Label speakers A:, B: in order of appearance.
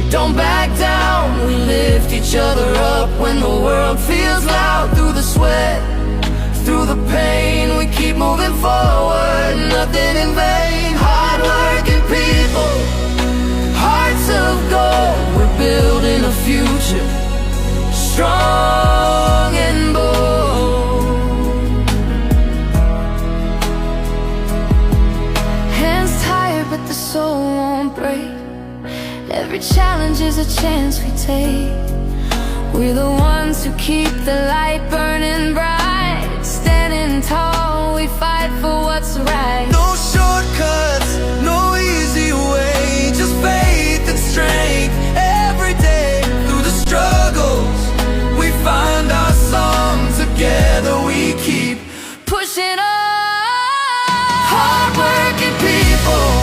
A: don't back down. We lift each other up when the world feels loud. Through the sweat, through the pain, we keep moving forward, nothing in vain. Hard-working people, hearts of gold. We're building a future, strong and bold.
B: Hands tired but the soul won't break. Every challenge is a chance we take. We're the ones who keep the light burning bright. Standing tall, we fight for what's right.